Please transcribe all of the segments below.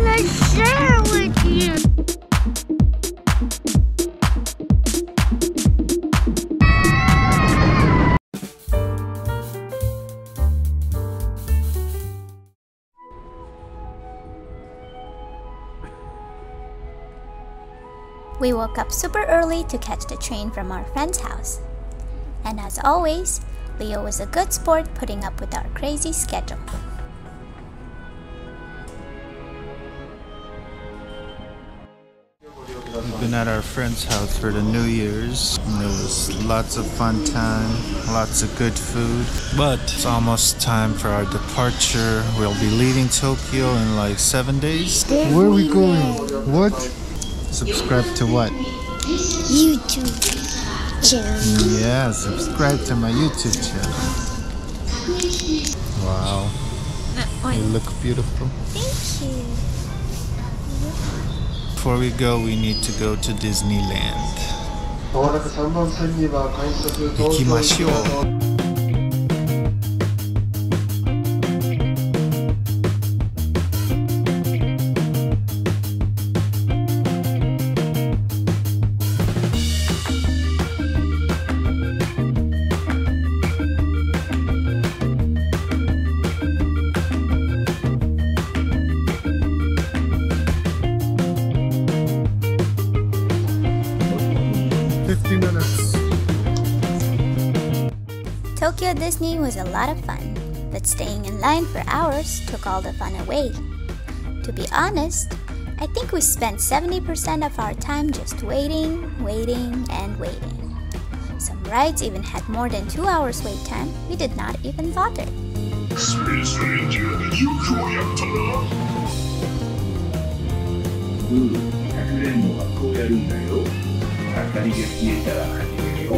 wanna share with you. We woke up super early to catch the train from our friend's house. And as always, Leo was a good sport putting up with our crazy schedule. We've been at our friend's house for the New Year's. There was lots of fun time, lots of good food. But it's almost time for our departure. We'll be leaving Tokyo in like 7 days. Where are we going? What? Subscribe to what? YouTube channel. Yeah, subscribe to my YouTube channel. Wow. You look beautiful. Thank you. Before we go, we need to go to Disneyland. 行きましょう。Tokyo Disney was a lot of fun, but staying in line for hours took all the fun away. To be honest, I think we spent 70% of our time just waiting, and waiting. Some rides even had more than 2 hours wait time. We did not even bother. Space Ranger, you yatta na. かくれんぼはこうやるんだよ。明かりが消えたら始めるよ。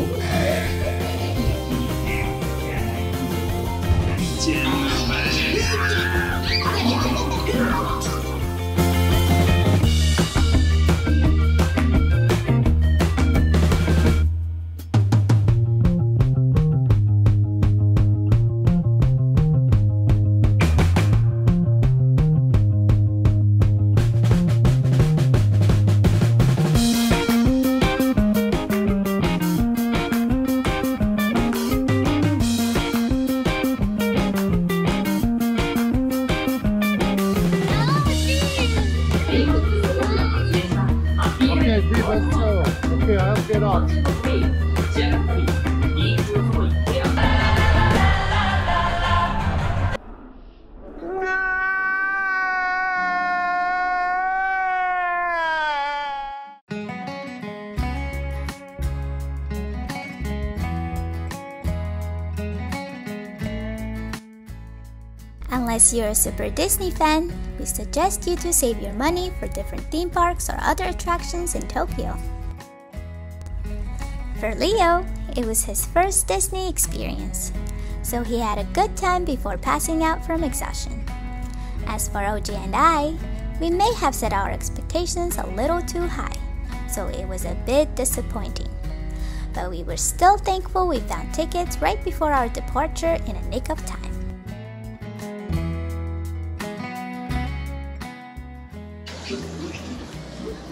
Okay, I'll get off. Unless you're a super Disney fan, we suggest you to save your money for different theme parks or other attractions in Tokyo. For Leo, it was his first Disney experience, so he had a good time before passing out from exhaustion. As for OG and I, we may have set our expectations a little too high, so it was a bit disappointing. But we were still thankful we found tickets right before our departure in a nick of time.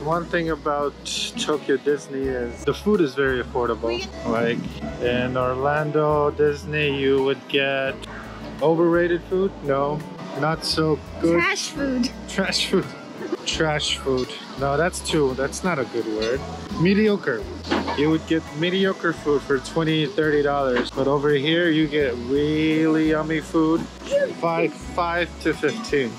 One thing about Tokyo Disney is the food is very affordable. Like in Orlando Disney, you would get overrated food. No, not so good. Trash food. Trash food. Trash food. No, that's not a good word. Mediocre. You would get mediocre food for $20, $30. But over here, you get really yummy food. 5 to 15.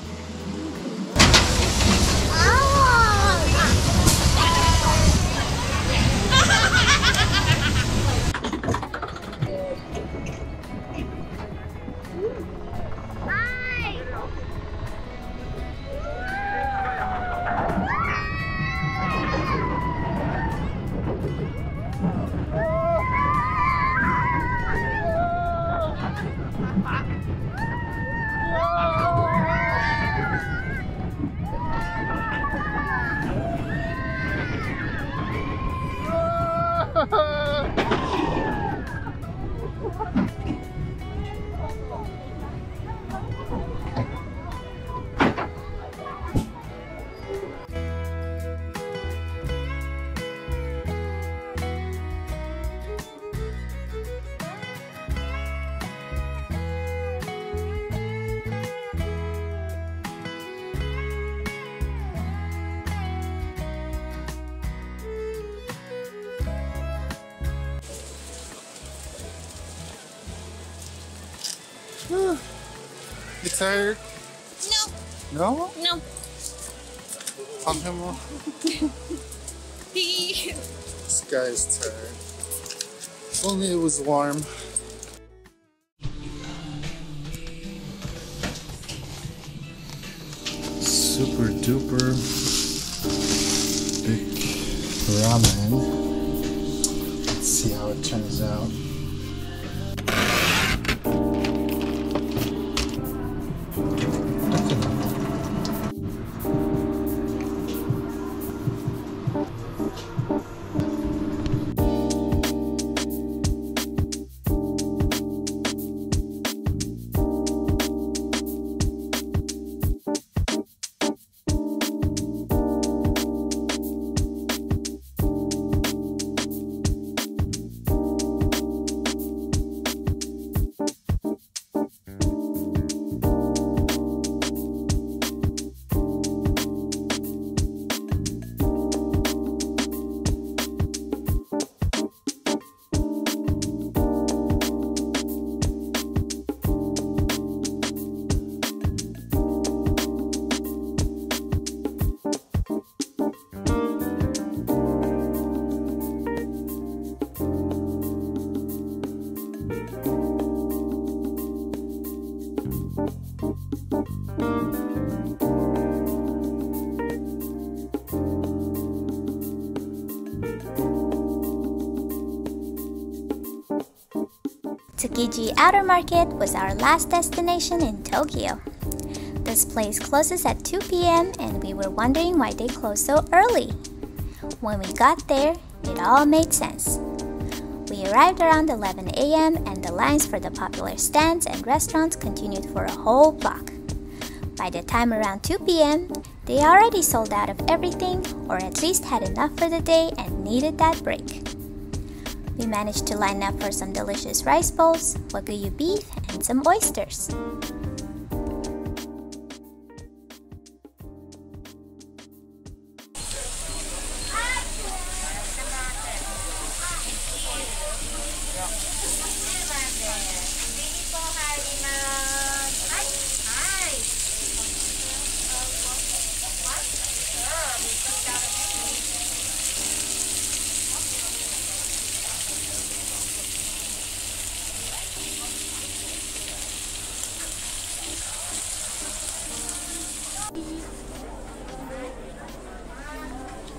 You tired? No. No? No. Panghimo? This guy is tired. If only it was warm. Super duper big ramen. Let's see how it turns out. Tsukiji Outer Market was our last destination in Tokyo. This place closes at 2 p.m. and we were wondering why they closed so early. When we got there, it all made sense. We arrived around 11 a.m. and the lines for the popular stands and restaurants continued for a whole block. By the time around 2 p.m., they already sold out of everything, or at least had enough for the day and needed that break. We managed to line up for some delicious rice bowls, wagyu beef, and some oysters.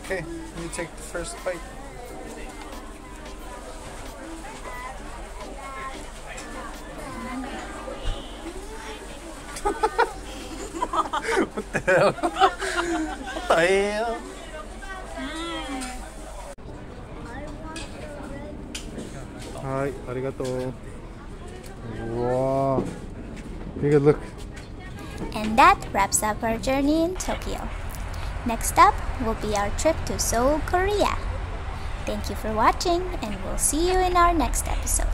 Okay, you take the first bite. What the hell? What the hell? Hi, arigato. Wow. You can look. And that wraps up our journey in Tokyo. Next up will be our trip to Seoul, Korea. Thank you for watching, and we'll see you in our next episode.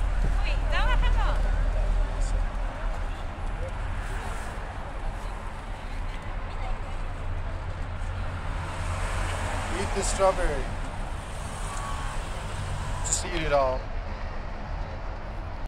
Eat the strawberry. Just eat it all.